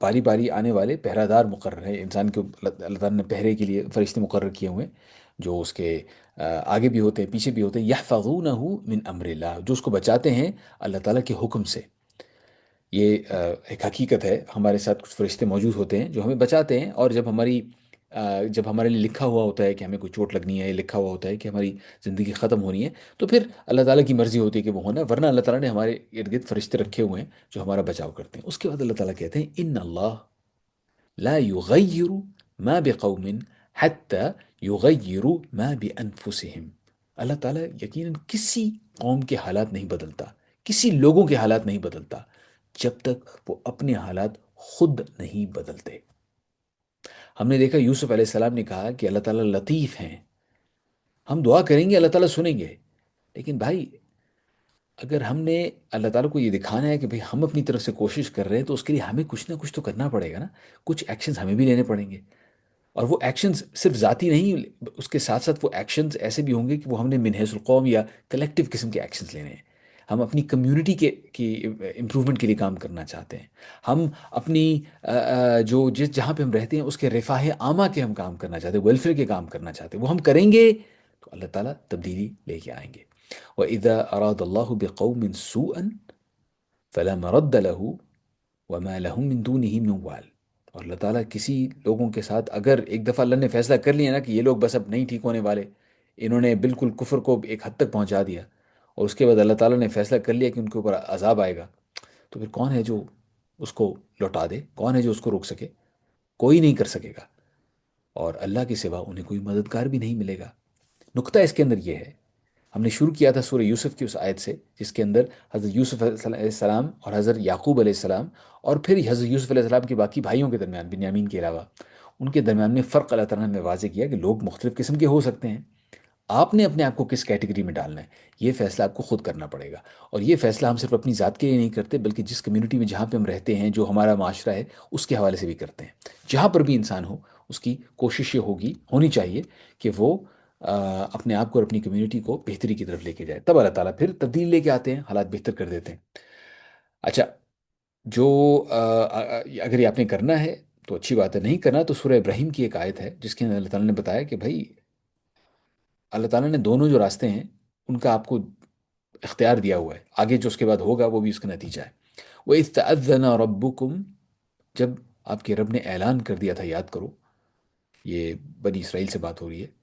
باری باری آنے والے پہرہ دار مقرر ہیں انسان کے اللہ اللہ تعالیٰ نے پہرے کے لیے فرشتے مقرر کیے ہوئے ہیں، جو اس کے آگے بھی ہوتے ہیں پیچھے بھی ہوتے ہیں، یحفظونہ من امر اللہ، جو اس کو بچاتے ہیں اللہ تعالیٰ کے حکم سے۔ یہ ایک حقیقت ہے، ہمارے ساتھ کچھ فرشتے موجود ہوتے ہیں جو ہمیں بچاتے ہیں، اور جب ہمارے لیے لکھا ہوا ہوتا ہے کہ ہمیں کوئی چوٹ لگنی ہے، لکھا ہوا ہوتا ہے کہ ہماری زندگی ختم ہونی ہے، تو پھر اللہ تعالیٰ کی مرضی ہوتی ہے کہ وہ ہونا، ورنہ اللہ تعالیٰ نے ہمارے ارد گرد فرشتے رکھے ہوئے ہیں جو ہمارا بچاؤ کرتے ہیں۔ اس کے بعد اللہ تعالیٰ کہتے ہیں ان اللہ لا يغير ما بقوم حتى يغيروا ما بانفسهم۔ اللہ تعالیٰ یقیناً کسی قوم کے حالات نہیں بدلتا، کسی لوگوں کے حالات نہیں بدلتا جب تک وہ اپنے حالات خود نہیں بدلتے۔ ہم نے دیکھا یوسف علیہ السلام نے کہا کہ اللہ تعالیٰ لطیف ہیں، ہم دعا کریں گے اللہ تعالیٰ سنیں گے، لیکن بھائی اگر ہم نے اللہ تعالیٰ کو یہ دکھانا ہے کہ بھئی ہم اپنی طرف سے کوشش کر رہے ہیں، تو اس کے لیے ہمیں کچھ نہ کچھ تو کرنا پڑے گا نا، کچھ ایکشنز ہمیں بھی لینے پڑیں گے۔ اور وہ ایکشنز صرف ذاتی نہیں، اس کے ساتھ ساتھ وہ ایکشنز ایسے بھی ہوں گے کہ وہ ہم نے من حیث القوم یا کلیکٹیو قسم کے ایکشنز لینے ہیں۔ ہم اپنی کمیونٹی کی امپرومنٹ کے لیے کام کرنا چاہتے ہیں، ہم اپنی جہاں پہ ہم رہتے ہیں اس کے رفاہ عامہ کے ہم کام کرنا چاہتے ہیں، ویلفیئر کے کام کرنا چاہتے ہیں، وہ ہم کریں گے تو اللہ تعالیٰ تبدیلی لے کے آئیں گے۔ وَإِذَا أَرَادَ اللَّهُ بِقَوْمٍ سُوءًا فَلَا مَرَدَّ لَهُ وَمَا لَهُم مِّن دُونِهِ مِن وَالٍ۔ اور اللہ تعالیٰ کسی لوگوں کے ساتھ اگر ایک دفعہ اللہ نے فیصلہ کر لیا نا کہ یہ لوگ بس اب نہیں ٹھیک ہونے والے، انہوں نے بالکل کفر کو ایک حد تک پہنچا دیا، اور اس کے بعد اللہ تعالیٰ نے فیصلہ کر لیا کہ ان کے اوپر عذاب آئے گا، تو پھر کون ہے جو اس کو لوٹا دے؟ کون ہے جو اس کو روک سکے؟ کوئی نہیں کر سکے گا، اور اللہ کے سوا انہیں کوئی مددگار بھی نہیں ملے گا۔ نقطہ اس کے اندر یہ ہے، ہم نے شروع کیا تھا سورہ یوسف کی اس آیت سے جس کے اندر حضرت یوسف علیہ السلام اور حضرت یعقوب علیہ السلام، اور پھر حضرت یوسف علیہ السلام کے باقی بھائیوں کے درمیان، بنیامین کے علاوہ ان کے درمیان میں فرق اللہ تعالیٰ نے واضح کیا کہ لوگ مختلف قسم کے ہو سکتے ہیں، آپ نے اپنے آپ کو کس کیٹیگری میں ڈالنا ہے یہ فیصلہ آپ کو خود کرنا پڑے گا۔ اور یہ فیصلہ ہم صرف اپنی ذات کے لیے نہیں کرتے، بلکہ جس کمیونٹی میں جہاں پہ ہم رہتے ہیں، جو ہمارا معاشرہ ہے، اس کے حوالے سے بھی کرتے ہیں۔ جہاں پر بھی انسان ہو اس کی کوشش یہ ہونی چاہیے کہ وہ اپنے آپ کو اور اپنی کمیونٹی کو بہتری کی طرف لے کے جائے، تب اللہ تعالیٰ پھر تبدیل لے کے آتے ہیں، حالات بہتر کر دیتے ہیں۔ اچھا، جو اگر یہ آپ نے کرنا ہے تو اچھی بات ہے، نہیں کرنا تو سورہ ابراہیم کی ایک آیت ہے جس کے اندر اللہ تعالیٰ نے بتایا کہ بھائی اللہ تعالیٰ نے دونوں جو راستے ہیں ان کا آپ کو اختیار دیا ہوا ہے، آگے جو اس کے بعد ہوگا وہ بھی اس کا نتیجہ ہے۔ وَإِذْ تَأَذَّنَ رَبُّكُمْ، جب آپ کے رب نے اعلان کر دیا تھا، یاد کرو، یہ بنی اسرائیل سے بات ہو رہی ہے،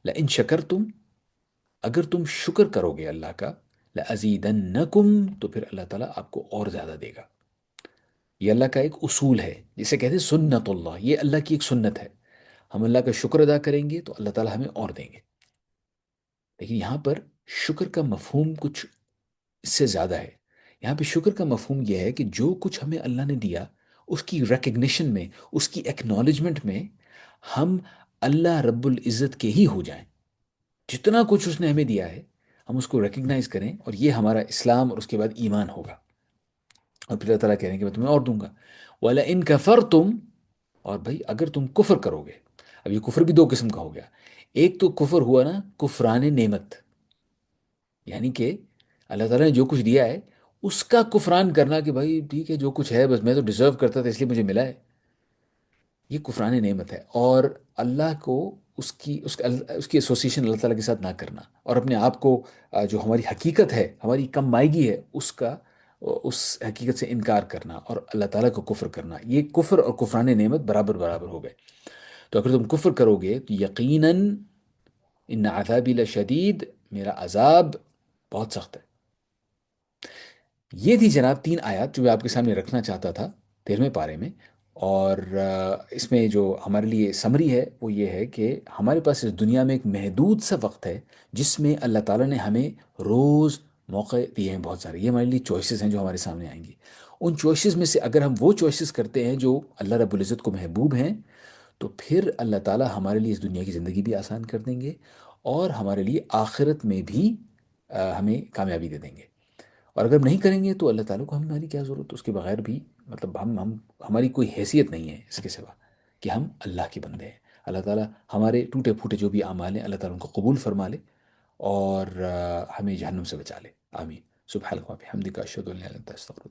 لَإِن شَكَرْتُمْ، اگر تم شکر کرو گے اللہ کا، لَأَزِيدَنَّكُمْ، تو پھر اللہ تعالیٰ آپ کو اور زیادہ دے گا۔ یہ اللہ کا ایک اصول ہے جسے کہتے ہیں سنت اللہ، یہ اللہ کی ایک سنت ہے، ہم اللہ کا شکر ادا کریں گے تو اللہ تعالیٰ ہمیں اور دیں گے۔ لیکن یہاں پر شکر کا مفہوم کچھ اس سے زیادہ ہے۔ یہاں پہ شکر کا مفہوم یہ ہے کہ جو کچھ ہمیں اللہ نے دیا اس کی ریکگنیشن میں، اس کی ایکنالجمنٹ میں ہم اللہ رب العزت کے ہی ہو جائیں۔ جتنا کچھ اس نے ہمیں دیا ہے ہم اس کو ریکگنائز کریں، اور یہ ہمارا اسلام اور اس کے بعد ایمان ہوگا۔ اور پھر اللہ تعالیٰ کہہ رہے ہیں کہ میں تمہیں اور دوں گا۔ وَلَئِن كَفَرْتُمْ، اور بھائی اگر تم کفر کرو گے، اب یہ کفر بھی دو قسم کا ہو گیا، ایک تو کفر ہوا نا کفران نعمت، یعنی کہ اللہ تعالیٰ نے جو کچھ دیا ہے اس کا کفران کرنا کہ بھائی ٹھیک ہے جو کچھ ہے بس میں تو ڈیزرو کرتا تھا اس لیے مجھے ملا ہے، یہ کفران نعمت ہے۔ اور اللہ کو اس کی ایسوسیشن اللہ تعالیٰ کے ساتھ نہ کرنا، اور اپنے آپ کو جو ہماری حقیقت ہے، ہماری کم مائگی ہے، اس حقیقت سے انکار کرنا اور اللہ تعالیٰ کو کفر کرنا، یہ کفر اور کفران نعمت برابر برابر ہو گئے۔ تو اگر تم کفر کرو گے تو یقیناً ان عذابی لشدید، میرا عذاب بہت سخت ہے۔ یہ تھی جناب 3 آیات جو میں آپ کے سامنے رکھنا چاہتا تھا 13ویں پارے میں، اور اس میں جو ہمارے لیے سمری ہے وہ یہ ہے کہ ہمارے پاس اس دنیا میں ایک محدود سا وقت ہے جس میں اللہ تعالیٰ نے ہمیں روز موقع دیے ہیں بہت سارے، یہ ہمارے لیے چوائسیز ہیں جو ہمارے سامنے آئیں گی۔ ان چوائسیز میں سے اگر ہم وہ چوائسیز کرتے ہیں جو اللہ رب العزت کو محبوب ہیں، تو پھر اللہ تعالیٰ ہمارے لیے اس دنیا کی زندگی بھی آسان کر دیں گے، اور ہمارے لیے آخرت میں بھی ہمیں کامیابی دے دیں گے۔ اور اگر ہم نہیں کریں گے تو اللہ تعالیٰ کو ہماری کیا ضرورت، اس کے بغیر بھی مطلب ہماری کوئی حیثیت نہیں ہے اس کے سوا کہ ہم اللہ کے بندے ہیں۔ اللہ تعالیٰ ہمارے ٹوٹے پھوٹے جو بھی اعمال ہیں اللہ تعالیٰ ان کو قبول فرما لے، اور ہمیں جہنم سے بچا لے، آمین۔ سبحانک و بحمدک، اشہد ان لا الہ الا انت، استغفرک۔